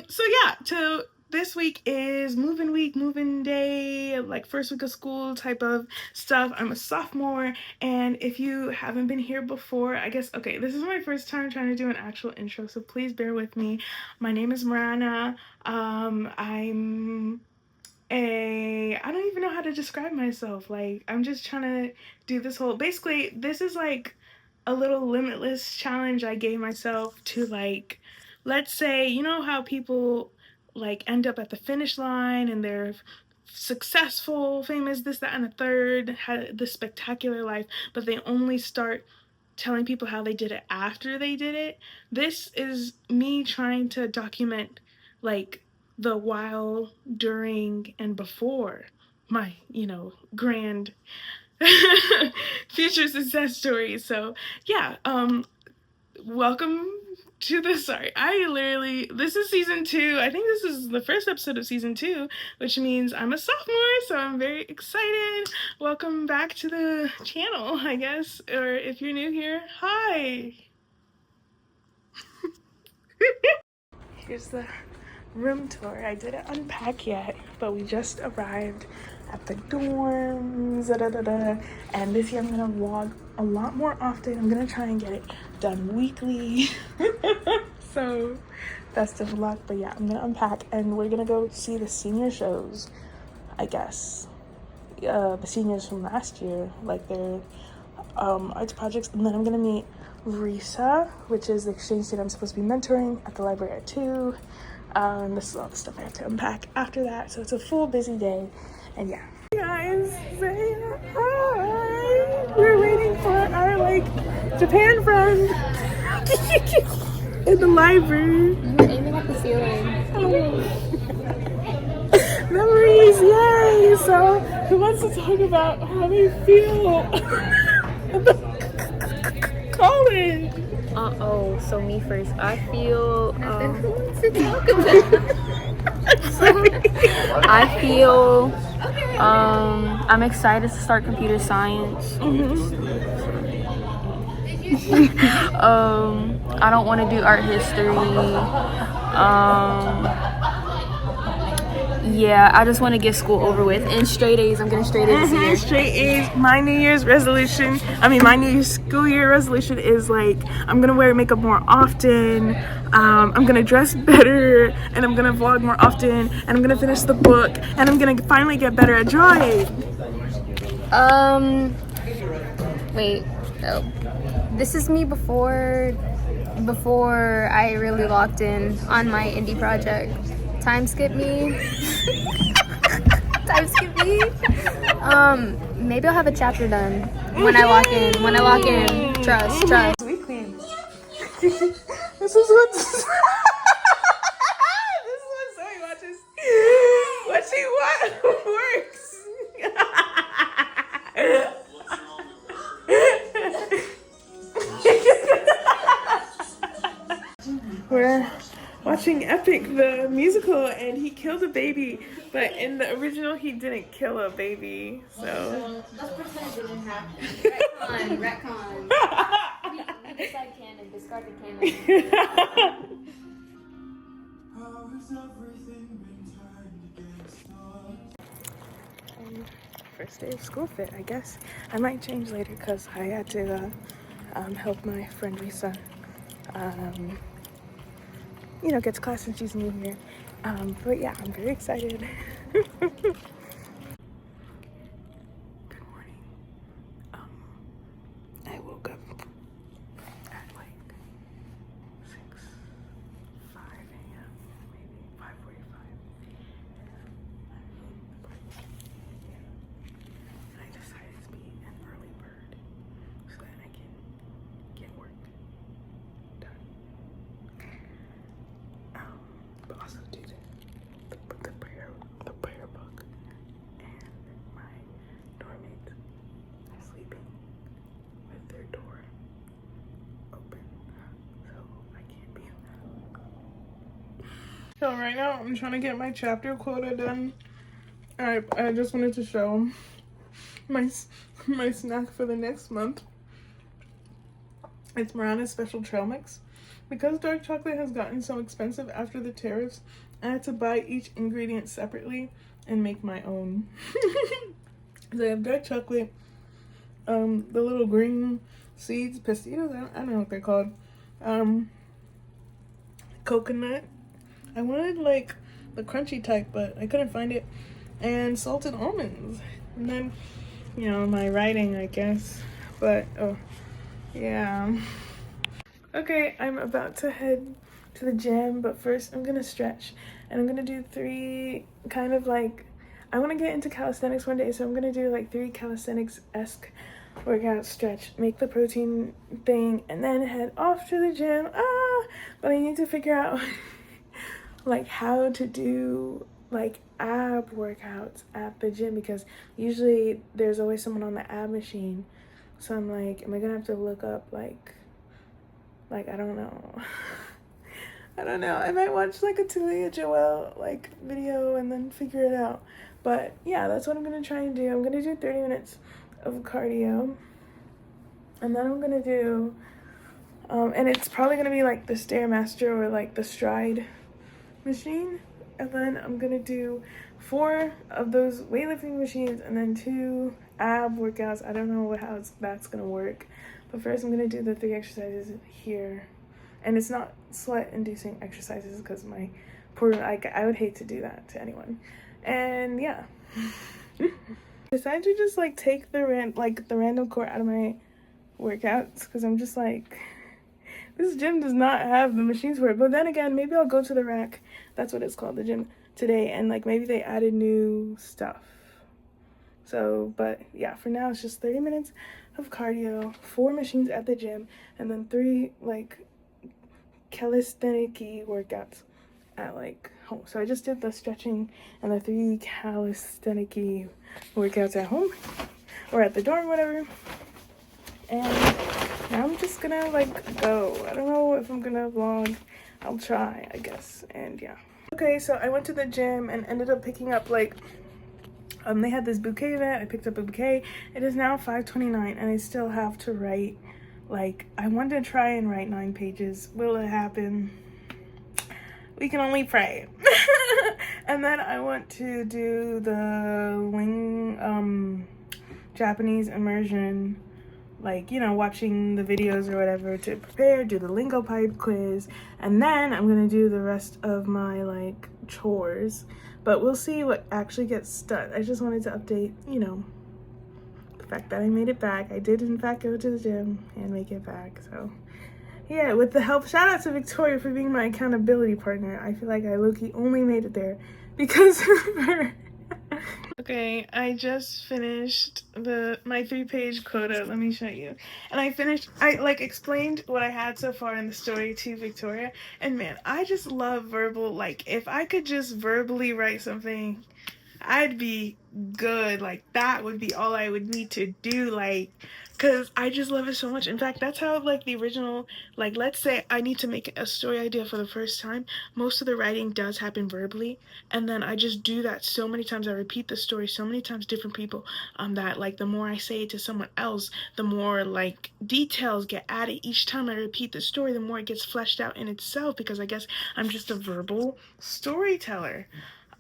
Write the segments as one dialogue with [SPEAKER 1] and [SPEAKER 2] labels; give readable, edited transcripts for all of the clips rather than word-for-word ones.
[SPEAKER 1] So yeah, this week is moving day, like first week of school type of stuff. I'm a sophomore, and if you haven't been here before, I guess, okay, this is my first time trying to do an actual intro, so please bear with me. My name is Marana. I don't even know how to describe myself. Like, I'm just trying to do this whole, basically, this is like a little Limitless challenge I gave myself to, like, let's say, you know how people like end up at the finish line and they're successful, famous, this, that, and the third, had this spectacular life, but they only start telling people how they did it after they did it. This is me trying to document, like, the while, during, and before my, grand future success story. So yeah, welcome to this. Sorry, this is season 2. I think this is the first episode of season 2, which means I'm a sophomore, so I'm very excited. Welcome back to the channel, I guess, or if you're new here, hi. Here's the room tour. I didn't unpack yet, but we just arrived at the dorms, and this year I'm gonna vlog a lot more often. I'm gonna try and get it done weekly. So best of luck. But yeah, I'm gonna unpack and we're gonna go see the senior shows, I guess. The seniors from last year, like their arts projects, and then I'm gonna meet Risa, which is the exchange student I'm supposed to be mentoring at the library at 2. This is all the stuff I have to unpack after that, so it's a full busy day. And yeah, hey guys, say hi. We're waiting for our Japan friend in the library.
[SPEAKER 2] You were aiming at the ceiling.
[SPEAKER 1] Oh. Memories, yay! So who wants to talk about how they feel at college?
[SPEAKER 2] So me first. I feel I'm excited to start computer science. I don't want to do art history. Yeah, I just want to get school over with. And straight A's. I'm getting straight A's this year.
[SPEAKER 1] Straight A's. My New Year's school year resolution is I'm gonna wear makeup more often. I'm gonna dress better, and I'm gonna vlog more often, and I'm gonna finish the book, and I'm gonna finally get better at drawing.
[SPEAKER 2] Wait. Oh. This is me before I really locked in on my indie project. Time skip me. Maybe I'll have a chapter done when I lock in. Trust.
[SPEAKER 1] Sweet queen. This is what Zoe watches. What she works. We're watching Epic, the musical, and he killed a baby, but in the original he didn't kill a baby, so
[SPEAKER 2] Let's pretend it didn't happen. Retcon. We decide canon, discard the canon.
[SPEAKER 1] First day of school fit, I guess. I might change later because I had to help my friend Risa get to class since she's new here. But yeah, I'm very excited. Good morning. I woke up at 5 a.m. maybe 5:45. And I decided to be an early bird so that I can get work done. But also do the prayer book, and my dorm mates are sleeping with their door open, so I can't be in that. So right now I'm trying to get my chapter quota done. I just wanted to show my snack for the next month. It's Marana's special trail mix. Because dark chocolate has gotten so expensive after the tariffs, I had to buy each ingredient separately and make my own. So I have dark chocolate, the little green seeds, pistitos, I don't know what they're called, coconut. I wanted like the crunchy type, but I couldn't find it, and salted almonds. And then, you know, my writing, I guess. But, oh, yeah. Okay, I'm about to head to the gym, but first I'm gonna stretch, and I'm gonna do 3 kind of like, I want to get into calisthenics one day, so I'm gonna do like 3 calisthenics-esque workout, stretch, make the protein thing, and then head off to the gym. But I need to figure out like how to do like ab workouts at the gym, because usually there's always someone on the ab machine. So I'm like, am I gonna have to look up like I don't know. I don't know. I might watch like a Talia Joelle like video and then figure it out. But yeah, that's what I'm gonna try and do. I'm gonna do 30 minutes of cardio, and then I'm gonna do and it's probably gonna be like the Stairmaster or like the Stride machine, and then I'm gonna do 4 of those weightlifting machines and then 2 ab workouts. I don't know how that's gonna work, but first I'm gonna do the 3 exercises here, and it's not sweat inducing exercises because my poor, like, I would hate to do that to anyone. And yeah. Decided to just like take the random core out of my workouts, because I'm just like, this gym does not have the machines for it. But then again, maybe I'll go to the rack, that's what it's called, the gym, today, and like maybe they added new stuff. So, but yeah, for now it's just 30 minutes of cardio, 4 machines at the gym, and then 3 like calisthenic-y workouts at like home. So I just did the stretching and the 3 calisthenic-y workouts at home or at the dorm, whatever. And now I'm just gonna like go. I don't know if I'm gonna vlog. I'll try, I guess. And yeah. Okay, so I went to the gym and ended up picking up like they had this bouquet event. I picked up a bouquet. It is now 5:29 and I still have to write, like, I wanted to try and write 9 pages. Will it happen? We can only pray. And then I want to do the Japanese immersion, like, you know, watching the videos or whatever to prepare, do the lingo pipe quiz, and then I'm gonna do the rest of my like chores. But we'll see what actually gets done. I just wanted to update, you know, the fact that I made it back. I did in fact go to the gym and make it back. So yeah, with the help, shout out to Victoria for being my accountability partner. I feel like I low-key only made it there because of her. Okay, I just finished my 3-page quota. Let me show you. And I like explained what I had so far in the story to Victoria. And man, I just love verbal, like if I could just verbally write something, I'd be good. Like that would be all I would need to do, like, because I just love it so much. In fact, that's how like the original, like, let's say I need to make a story idea for the first time, most of the writing does happen verbally, and then I just do that so many times. I repeat the story so many times, different people, that like the more I say it to someone else, the more like details get added each time I repeat the story, the more it gets fleshed out in itself, because I guess I'm just a verbal storyteller.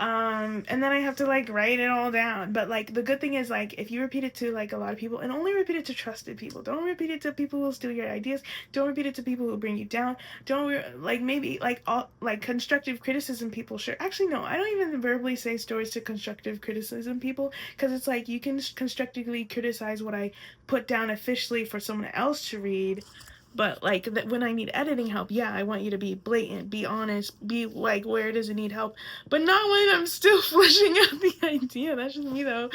[SPEAKER 1] And then I have to like write it all down. But like the good thing is, like, if you repeat it to like a lot of people, and only repeat it to trusted people, don't repeat it to people who steal your ideas, don't repeat it to people who bring you down, don't like maybe like all like constructive criticism people, sure, actually no, I don't even verbally say stories to constructive criticism people, because it's like you can constructively criticize what I put down officially for someone else to read. But like when I need editing help, yeah, I want you to be blatant, be honest, be like, where does it need help, but not when I'm still fleshing out the idea. That's just me though.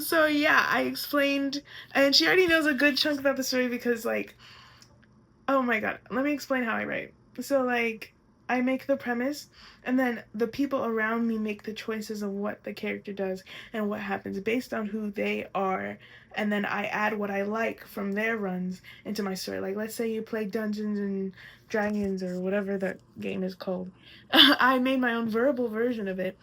[SPEAKER 1] So yeah, I explained, and she already knows a good chunk about the story because like, oh my god, let me explain how I write. So like, I make the premise, and then the people around me make the choices of what the character does and what happens based on who they are, and then I add what I like from their runs into my story. Like, let's say you play Dungeons and Dragons or whatever that game is called. I made my own verbal version of it,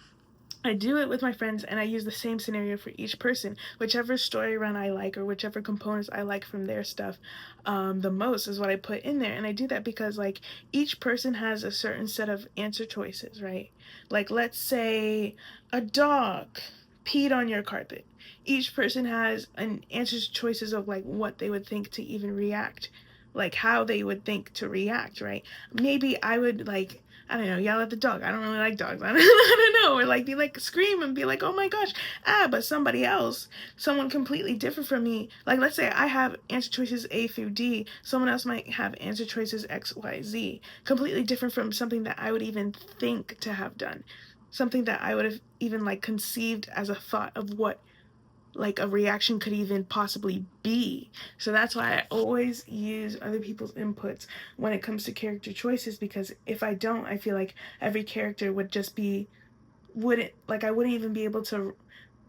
[SPEAKER 1] I do it with my friends, and I use the same scenario for each person. Whichever story run I like, or whichever components I like from their stuff the most is what I put in there. And I do that because, like, each person has a certain set of answer choices, right? Like, let's say a dog peed on your carpet. Each person has an answer choices of, like, what they would think to even react, like how they would think to react, right? Maybe I would, like, I don't know, yell at the dog. I don't really like dogs. I don't know. Or like be like scream and be like, oh my gosh, but somebody else, someone completely different from me. Like, let's say I have answer choices A through D. Someone else might have answer choices X, Y, Z. Completely different from something that I would even think to have done. Something that I would have even like conceived as a thought of what like a reaction could even possibly be. So that's why I always use other people's inputs when it comes to character choices, because if I don't, I feel like every character would just be, I wouldn't even be able to,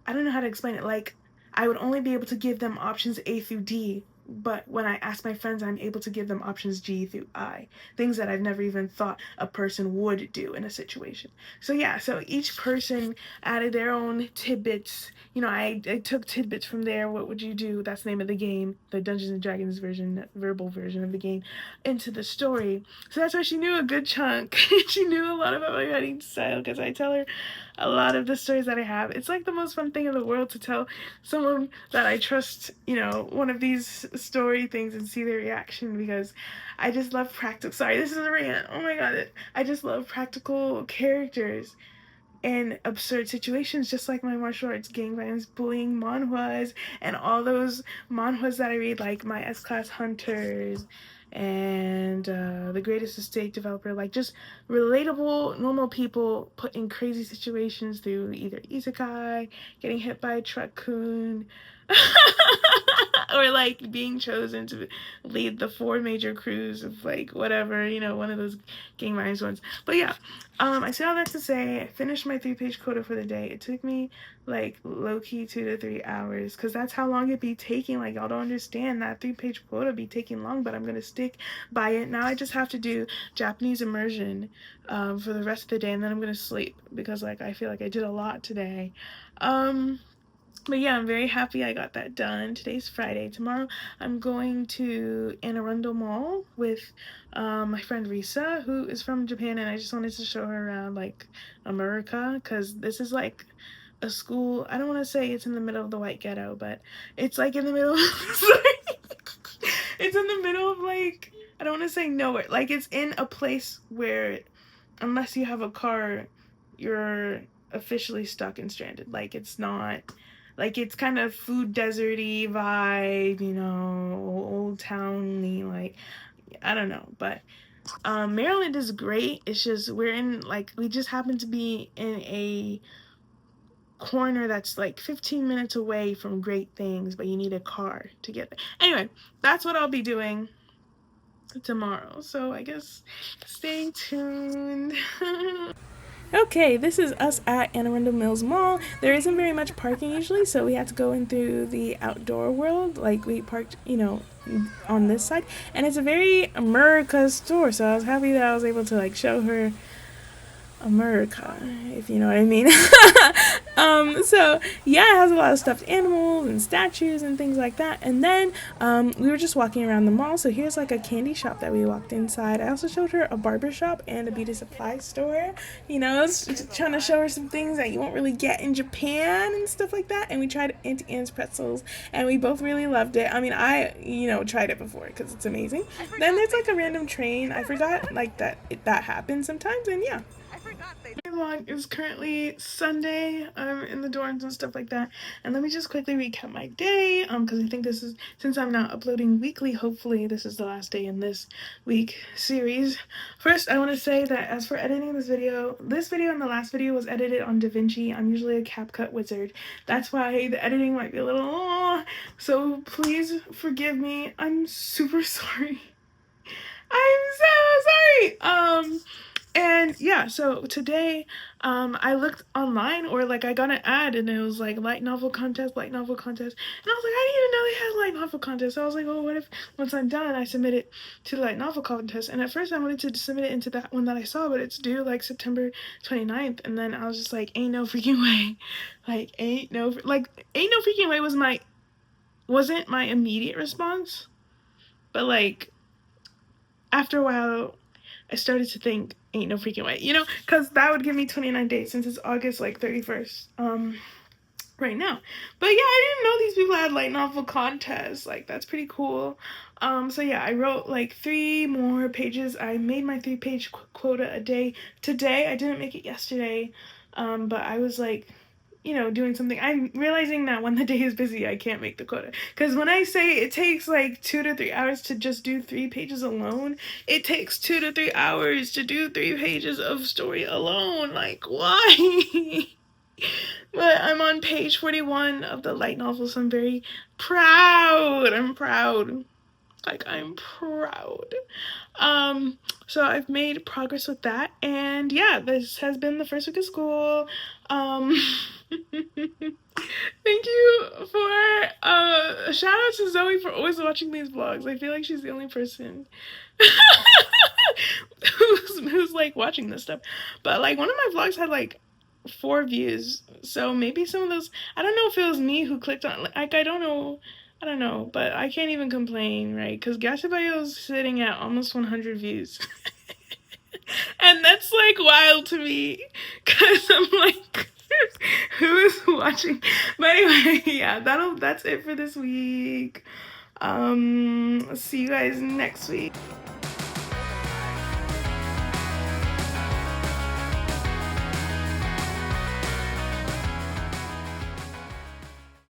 [SPEAKER 1] I don't know how to explain it. Like, I would only be able to give them options A through D, but when I ask my friends, I'm able to give them options G through I. Things that I've never even thought a person would do in a situation. So yeah, so each person added their own tidbits. You know, I took tidbits from there. What would you do? That's the name of the game, the Dungeons and Dragons version, verbal version of the game, into the story. So that's why she knew a good chunk. She knew a lot about my writing style, because I tell her a lot of the stories that I have. It's like the most fun thing in the world to tell someone that I trust, you know, one of these story things and see their reaction, because I just love practical. Sorry, this is a rant. Oh my god, I just love practical characters in absurd situations, just like my martial arts gangbangs bullying manhwas and all those manhwas that I read, like my S-Class Hunters and The Greatest Estate Developer, like just relatable, normal people put in crazy situations through either isekai, getting hit by a truck-kun, or like being chosen to lead the 4 major crews of like whatever, you know, one of those gangbangs ones. But yeah, I say all that to say, I finished my 3-page quota for the day. It took me like low-key 2 to 3 hours, because that's how long it be taking. Like, y'all don't understand that 3-page quota be taking long, but I'm gonna stick by it. Now I just have to do Japanese immersion for the rest of the day, and then I'm gonna sleep, because like I feel like I did a lot today. But yeah, I'm very happy I got that done. Today's Friday. Tomorrow I'm going to Anne Arundel Mall with my friend Risa, who is from Japan, and I just wanted to show her around like America, because this is like a school. I don't want to say it's in the middle of the white ghetto, but it's like in the middle of it's in the middle of like, I don't want to say nowhere. Like, it's in a place where unless you have a car, you're officially stuck and stranded. Like, it's not, like, it's kind of food deserty vibe, you know, old towny, like, I don't know. But Maryland is great. It's just we're in, like, we just happen to be in a corner that's like 15 minutes away from great things, but you need a car to get there. Anyway, that's what I'll be doing tomorrow, so I guess stay tuned. Okay, this is us at Anne Arundel Mills Mall. There isn't very much parking usually, so we had to go in through the outdoor world. Like, we parked, you know, on this side, and it's a very America store, so I was happy that I was able to like show her America, if you know what I mean. So yeah, it has a lot of stuffed animals and statues and things like that. And then we were just walking around the mall, so here's like a candy shop that we walked inside. I also showed her a barber shop and a beauty supply store. You know, I was trying to show her some things that you won't really get in Japan and stuff like that. And we tried Auntie Anne's pretzels, and we both really loved it. I mean, I, you know, tried it before because it's amazing. Then there's like a random train. I forgot like that happens sometimes, and yeah. Vlog is currently Sunday. I'm in the dorms and stuff like that, and let me just quickly recap my day, because I think this is, since I'm not uploading weekly, hopefully this is the last day in this week series. First, I want to say that as for editing this video and the last video was edited on DaVinci. I'm usually a CapCut wizard. That's why the editing might be a little so please forgive me. I'm super sorry. I'm so sorry. And yeah, so today I looked online, or like I got an ad and it was like light novel contest, light novel contest. And I was like, I didn't even know they had light novel contest. So I was like, oh, what if once I'm done I submit it to the light novel contest? And at first I wanted to submit it into that one that I saw, but it's due like September 29th. And then I was just like, ain't no freaking way. Like ain't no freaking way wasn't my immediate response. But like after a while I started to think, ain't no freaking way, you know, because that would give me 29 days since it's August like 31st right now. But yeah, I didn't know these people had light novel contests. Like, that's pretty cool. So yeah, I wrote like 3 more pages. I made my 3-page quota a day today. I didn't make it yesterday, but I was like, you know, doing something. I'm realizing that when the day is busy, I can't make the quota. Because when I say it takes like 2 to 3 hours to just do 3 pages alone, it takes 2 to 3 hours to do 3 pages of story alone. Like, why? But I'm on page 41 of the light novel, so I'm very proud. I'm proud. Like, I'm proud. So I've made progress with that, and yeah, this has been the first week of school. Thank you for shout out to Zoe for always watching these vlogs. I feel like she's the only person who's like watching this stuff. But like one of my vlogs had like 4 views, so maybe some of those, I don't know if it was me who clicked on, like I don't know, but I can't even complain, right? Because Gasabayo's sitting at almost 100 views. And that's like wild to me, because I'm like, who is watching? But anyway, yeah, that's it for this week. See you guys next week.